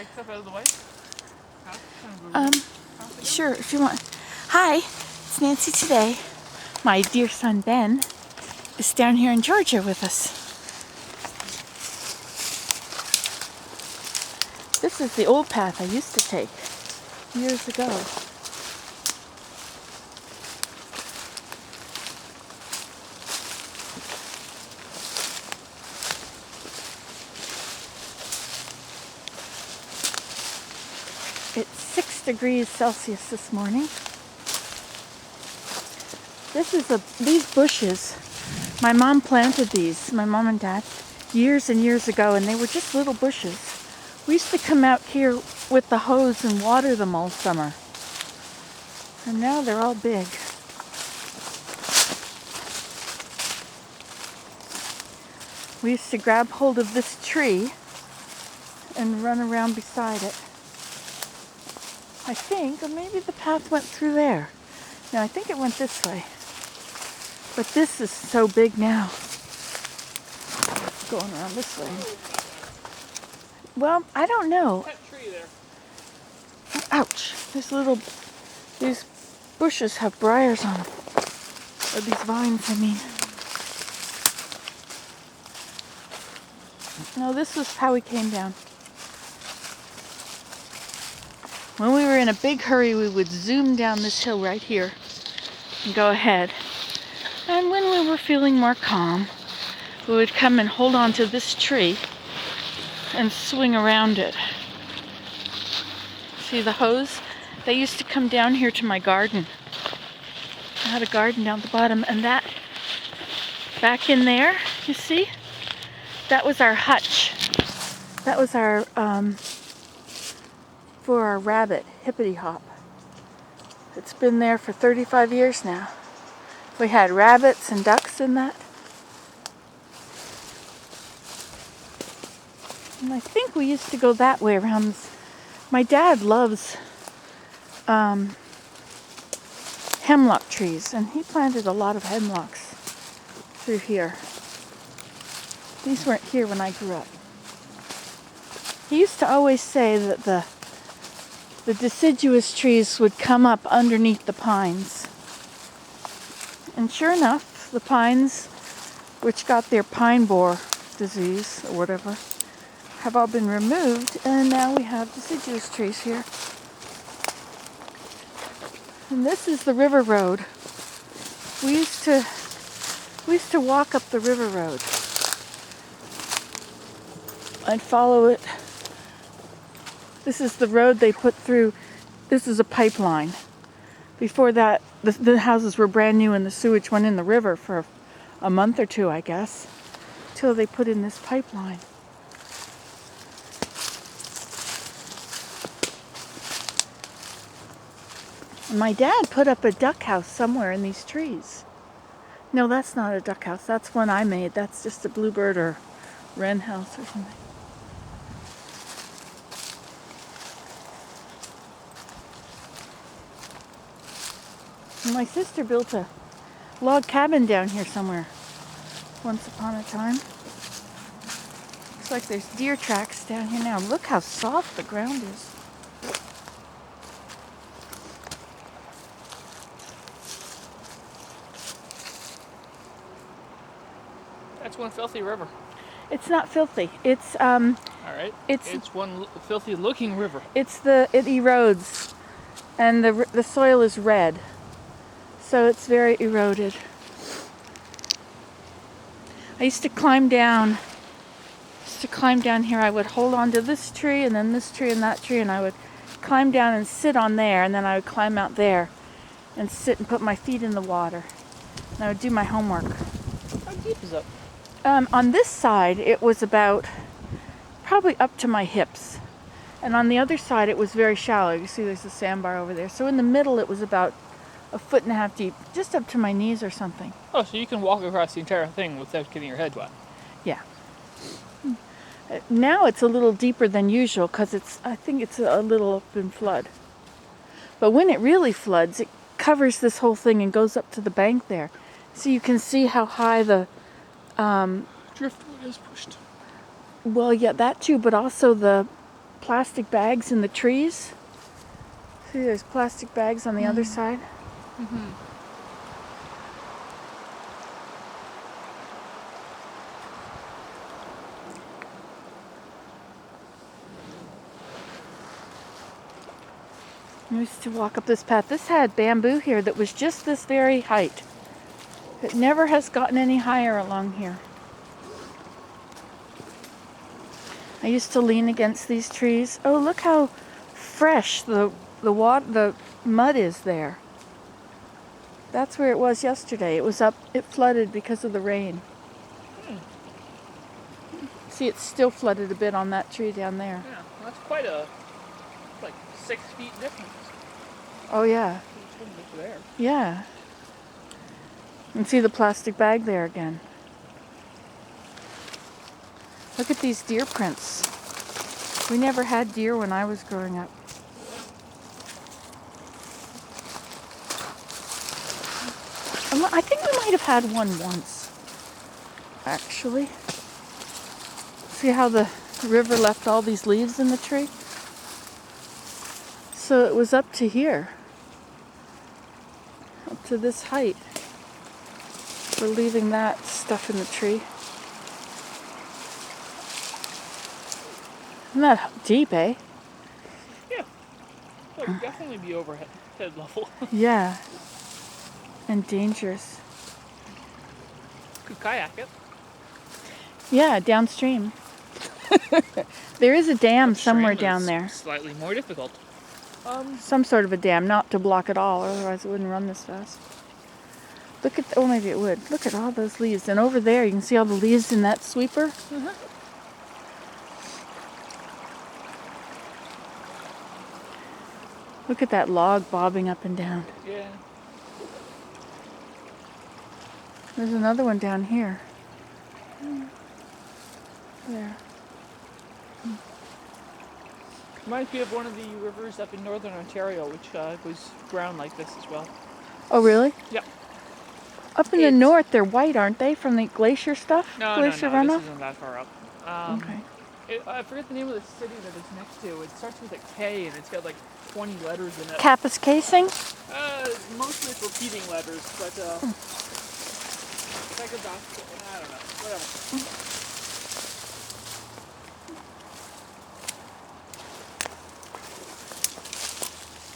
I step out of the way? Sure, if you want. Hi, it's Nancy today. My dear son Ben is down here in Georgia with us. This is the old path I used to take years ago. It's 6 degrees Celsius this morning. These bushes, my mom planted these, my mom and dad, years and years ago, and they were just little bushes. We used to come out here with the hose and water them all summer. And now they're all big. We used to grab hold of this tree and run around beside it. I think, or maybe the path went through there. No, I think it went this way. But this is so big now. Going around this way. Well, I don't know. That tree there. Ouch. These bushes have briars on them. Or these vines, I mean. No, this was how we came down. When we were in a big hurry, we would zoom down this hill right here and go ahead. And when we were feeling more calm, we would come and hold on to this tree and swing around it. See the hose? They used to come down here to my garden. I had a garden down the bottom, and that back in there, you see? That was our hutch. That was our for our rabbit, hippity hop. It's been there for 35 years now. We had rabbits and ducks in that. And I think we used to go that way around this. My dad loves hemlock trees, and he planted a lot of hemlocks through here. These weren't here when I grew up. He used to always say that the deciduous trees would come up underneath the pines. And sure enough, the pines, which got their pine borer disease or whatever, have all been removed, and now we have deciduous trees here. And this is the river road. We used to walk up the river road. I'd follow it. This is the road they put through. This is a pipeline. Before that, the houses were brand new and the sewage went in the river for a month or two, I guess, till they put in this pipeline. And my dad put up a duck house somewhere in these trees. No, that's not a duck house. That's one I made. That's just a bluebird or wren house or something. My sister built a log cabin down here somewhere once upon a time. Looks like there's deer tracks down here now. Look how soft the ground is. That's one filthy river. It's not filthy. It's All right. It's one filthy looking river. it erodes, and the soil is red. So it's very eroded. I used to climb down here. I would hold on to this tree and then this tree and that tree, and I would climb down and sit on there, and then I would climb out there and sit and put my feet in the water. And I would do my homework. How deep is it? On this side, it was about probably up to my hips. And on the other side, it was very shallow. You see there's a sandbar over there. So in the middle, it was about 1.5 feet deep, just up to my knees or something. Oh, so you can walk across the entire thing without getting your head wet. Yeah. Now it's a little deeper than usual because I think it's a little up in flood. But when it really floods, it covers this whole thing and goes up to the bank there. So you can see how high the driftwood is pushed. well, yeah, that too, but also the plastic bags in the trees. See, there's plastic bags on the other side. Mm-hmm. I used to walk up this path. This had bamboo here that was just this very height. It never has gotten any higher along here. I used to lean against these trees. Oh, look how fresh the mud is there. That's where it was yesterday. It was up, it flooded because of the rain. See, it's still flooded a bit on that tree down there. Yeah, that's quite a, like 6 feet difference. Oh, yeah. There. Yeah. And see the plastic bag there again. Look at these deer prints. We never had deer when I was growing up. I think we might have had one once, actually. See how the river left all these leaves in the tree? So it was up to here, up to this height. We're leaving that stuff in the tree. Isn't that deep, eh? Yeah. That would definitely be overhead level. Yeah. And dangerous. Could kayak it. Yeah, downstream. There is a dam Upstream somewhere down there. Slightly more difficult. Some sort of a dam, not to block it all, otherwise it wouldn't run this fast. Look at, oh, maybe it would. Look at all those leaves. And over there, you can see all the leaves in that sweeper. Mm-hmm. Look at that log bobbing up and down. Yeah. There's another one down here. There. Reminds me of one of the rivers up in northern Ontario, which was brown like this as well. Oh, really? Yeah. Up in the north, they're white, aren't they? From the glacier stuff? No, Glacier no, runoff? this isn't that far up. Okay. I forget the name of the city that it's next to. It starts with a K and it's got like 20 letters in it. Kappas Casing? Mostly it's repeating letters, but second I don't know. Whatever.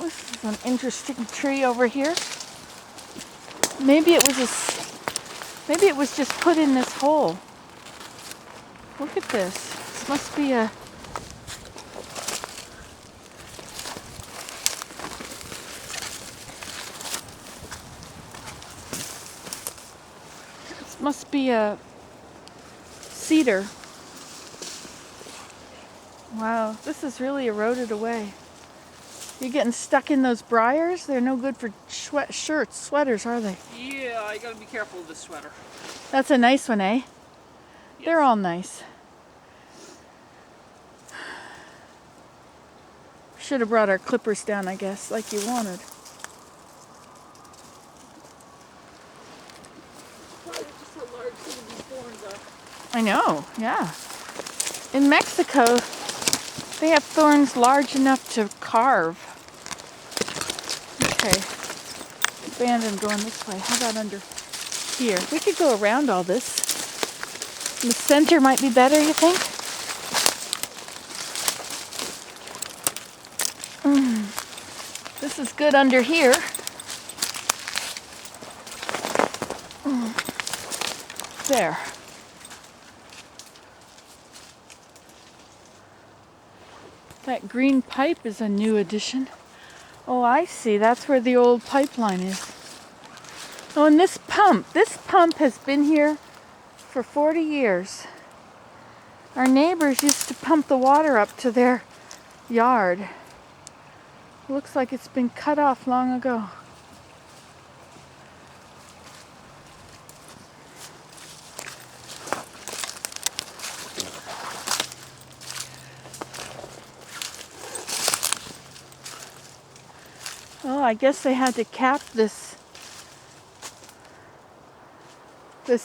This is an interesting tree over here. Maybe it was just put in this hole. Look at this. This must be a cedar. Wow, this is really eroded away. You're getting stuck in those briars? They're no good for sweaters, are they? Yeah, I gotta be careful with this sweater. That's a nice one, eh? Yes. They're all nice. Should have brought our clippers down, I guess, like you wanted. Just how large some of these thorns are. I know, yeah. In Mexico, they have thorns large enough to carve. Okay. Abandoned going this way. How about under here? We could go around all this. The center might be better, you think? This is good under here. There. That green pipe is a new addition. Oh, I see. That's where the old pipeline is. Oh, and this pump has been here for 40 years. Our neighbors used to pump the water up to their yard. Looks like it's been cut off long ago. Oh, I guess they had to cap this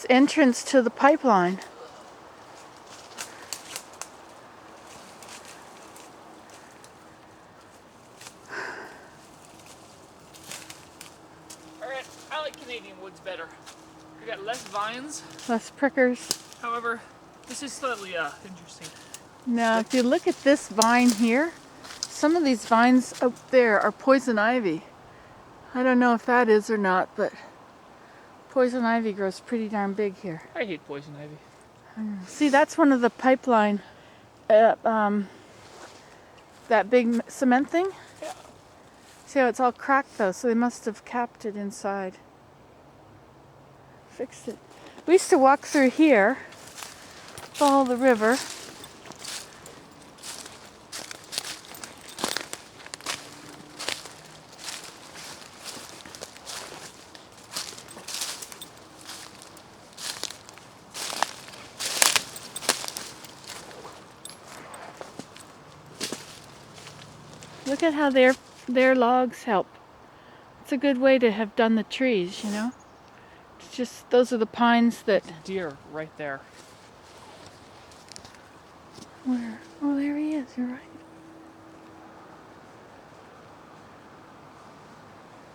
entrance to the pipeline. It's better. We got less vines. Less prickers. However, this is slightly interesting. Now, if you look at this vine here, some of these vines up there are poison ivy. I don't know if that is or not, but poison ivy grows pretty darn big here. I hate poison ivy. See, that's one of the pipeline, that big cement thing. Yeah. See how it's all cracked though, so they must have capped it inside. Fixed it. We used to walk through here, follow the river. Look at how their logs help. It's a good way to have done the trees, you know? It's just, those are the pines that... Deer right there. Where? Oh, there he is, you're right.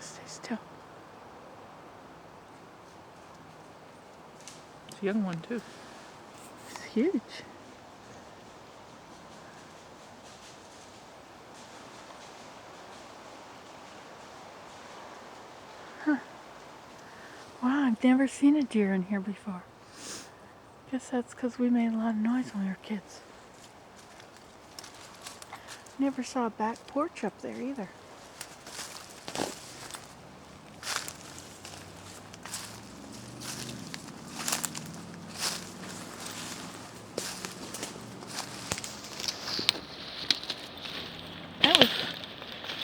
Stay still. It's a young one too. It's huge. Huh. Wow, I've never seen a deer in here before. Guess that's because we made a lot of noise when we were kids. Never saw a back porch up there either.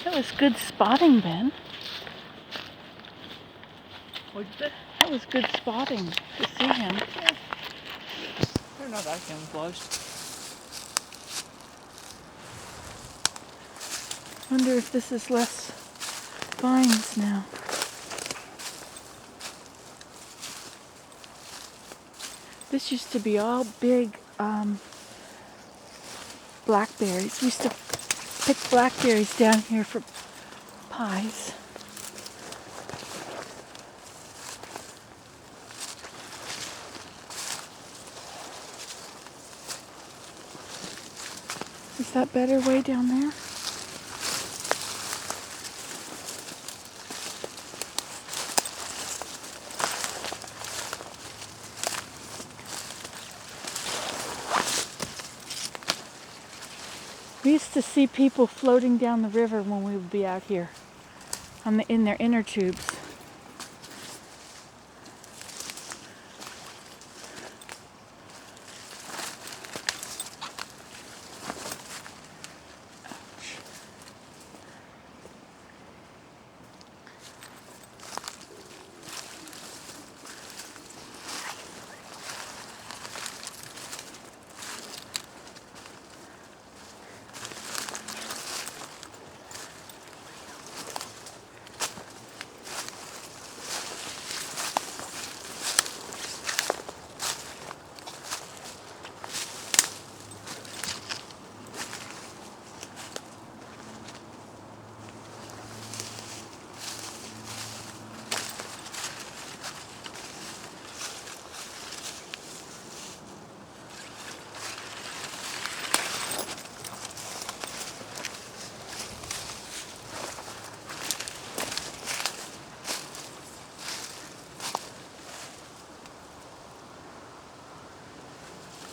That was good spotting, Ben. What'd you say? That was good spotting to see him. Yeah. They're not that camouflaged. Wonder if this is less vines now. This used to be all big blackberries. We used to pick blackberries down here for pies. Is that better way down there? We used to see people floating down the river when we would be out here in their inner tubes.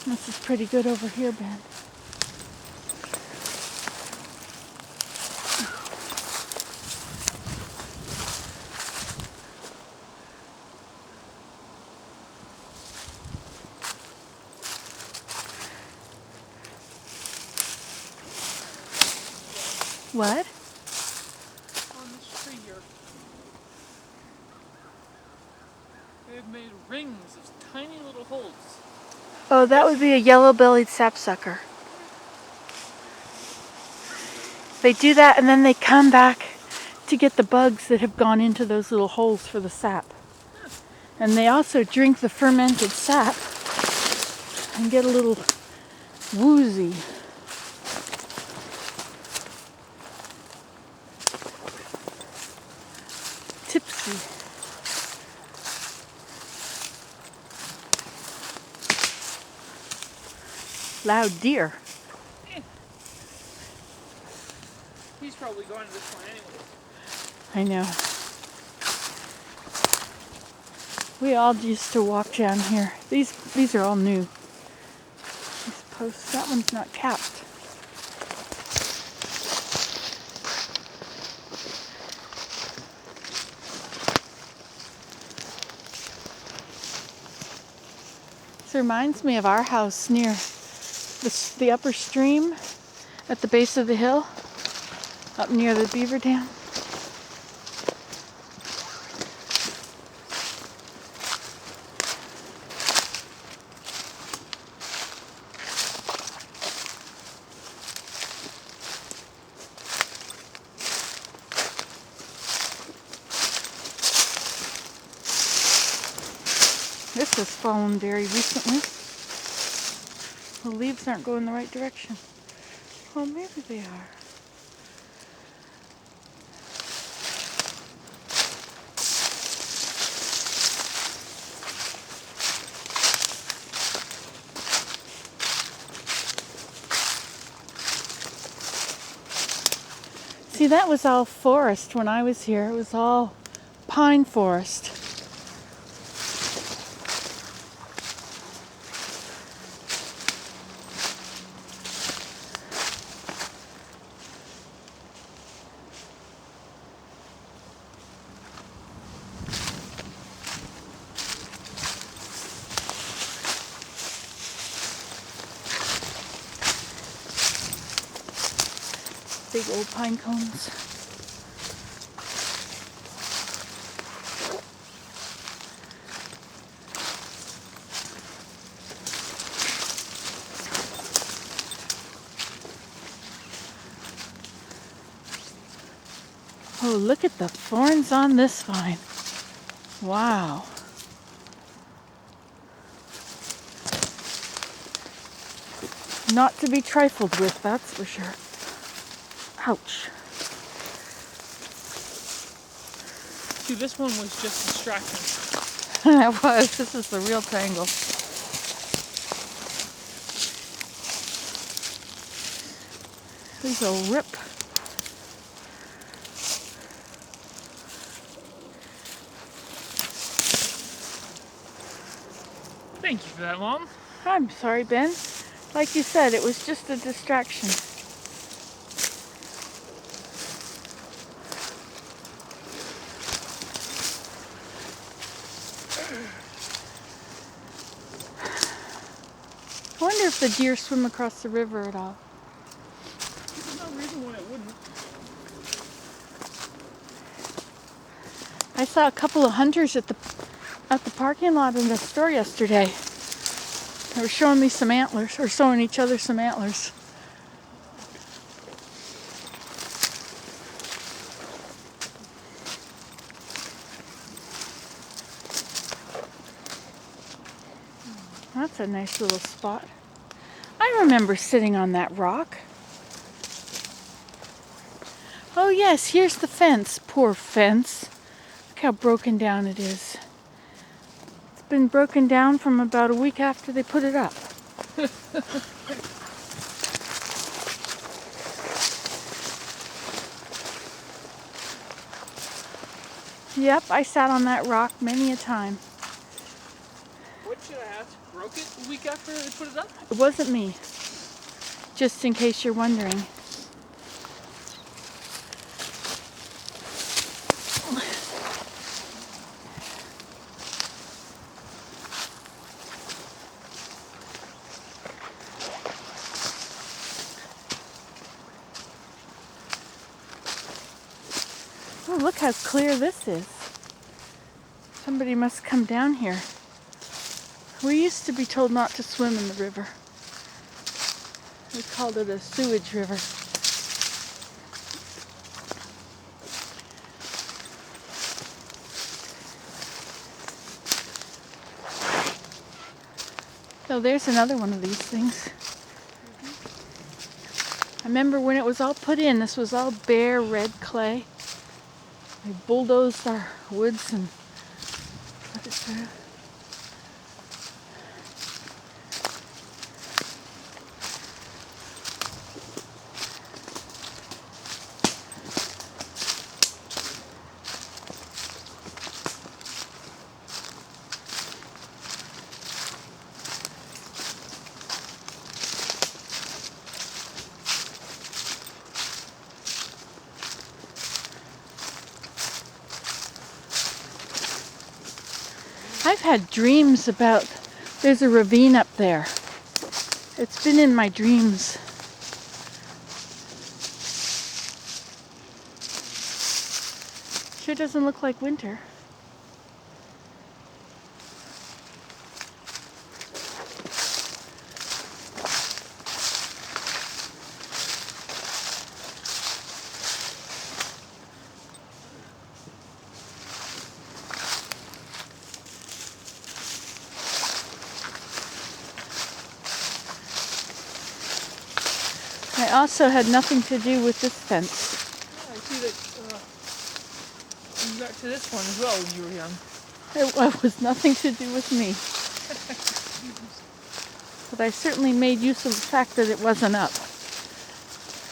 This is pretty good over here, Ben. What? On this tree here, they've made rings of tiny little holes. Oh, that would be a yellow-bellied sapsucker. They do that and then they come back to get the bugs that have gone into those little holes for the sap. And they also drink the fermented sap and get a little woozy. Tipsy. loud deer. Eh. He's probably going to this one anyway. I know. We all used to walk down here. These are all new. These posts, that one's not capped. This reminds me of our house near the upper stream at the base of the hill, up near the beaver dam. This has fallen very recently. The leaves aren't going the right direction. Well, maybe they are. See, that was all forest when I was here. It was all pine forest. Big old pine cones. Oh, look at the thorns on this vine. Wow. Not to be trifled with, that's for sure. Ouch. See, this one was just distraction. That was. This is the real tangle. These will rip. Thank you for that, Mom. I'm sorry, Ben. Like you said, it was just a distraction. I wonder if the deer swim across the river at all. There's no reason why it wouldn't. I saw a couple of hunters at the parking lot in the store yesterday. They were showing me some antlers, or showing each other some antlers. That's a nice little spot. I remember sitting on that rock. Oh yes, here's the fence. Poor fence. Look how broken down it is. It's been broken down from about a week after they put it up. Yep, I sat on that rock many a time. What should I ask? Broke it a week after they put it up? It wasn't me. Just in case you're wondering. Oh, look how clear this is. Somebody must come down here. We used to be told not to swim in the river. We called it a sewage river. So there's another one of these things. I remember when it was all put in, this was all bare red clay. They bulldozed our woods and put it through. had dreams about, there's a ravine up there. It's been in my dreams. Sure doesn't look like winter. I also had nothing to do with this fence. Yeah, I see that you got to this one as well when you were young. It was nothing to do with me. But I certainly made use of the fact that it wasn't up.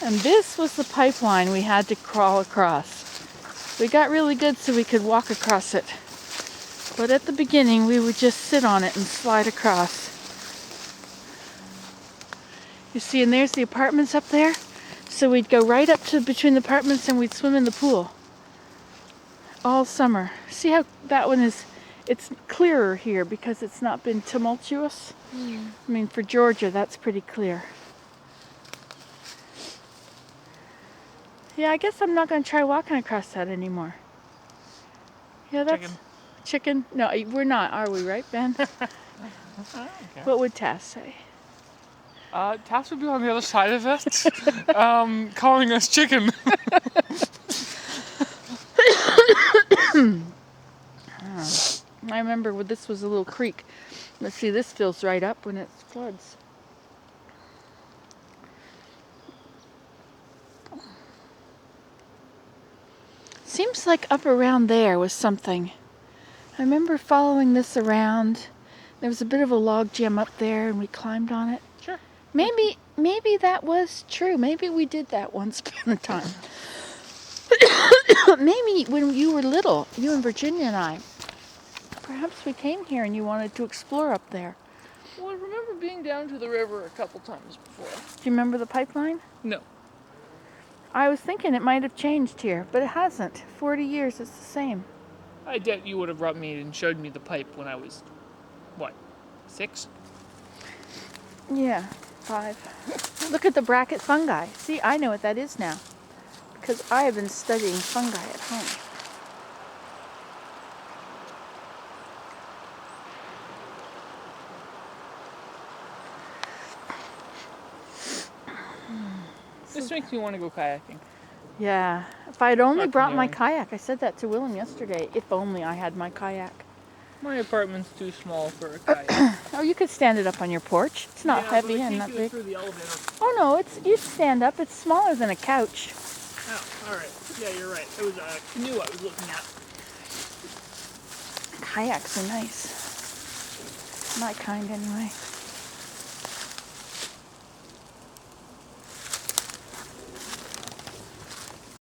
And this was the pipeline we had to crawl across. We got really good so we could walk across it. But at the beginning we would just sit on it and slide across. You see, and there's the apartments up there. So we'd go right up to between the apartments and we'd swim in the pool. All summer. See how that one is, it's clearer here because it's not been tumultuous. I mean, for Georgia, that's pretty clear. Yeah, I guess I'm not going to try walking across that anymore. Yeah, that's... Chicken? No, we're not, are we, right, Ben? What would Tass say? Tass would be on the other side of it, calling us chicken. I remember when this was a little creek. Let's see, this fills right up when it floods. Seems like up around there was something. I remember following this around. There was a bit of a log jam up there and we climbed on it. Sure. Maybe that was true. Maybe we did that once upon a time. Maybe when you were little, you and Virginia and I, perhaps we came here and you wanted to explore up there. Well, I remember being down to the river a couple times before. Do you remember the pipeline? No. I was thinking it might have changed here, but it hasn't. 40 years, it's the same. I doubt you would have brought me and showed me the pipe when I was, 6? Yeah, 5. Look at the bracket fungi. See, I know what that is now. Because I have been studying fungi at home. This makes me want to go kayaking. Yeah, if I'd only Not brought my canoeing. kayak. I said that to Willem yesterday. If only I had my kayak. My apartment's too small for a kayak. Oh, you could stand it up on your porch. It's not heavy and not big. Through the elevator. Oh no, you stand up. It's smaller than a couch. Oh, all right. Yeah, you're right. It was a canoe I was looking at. Kayaks are nice. My kind, anyway.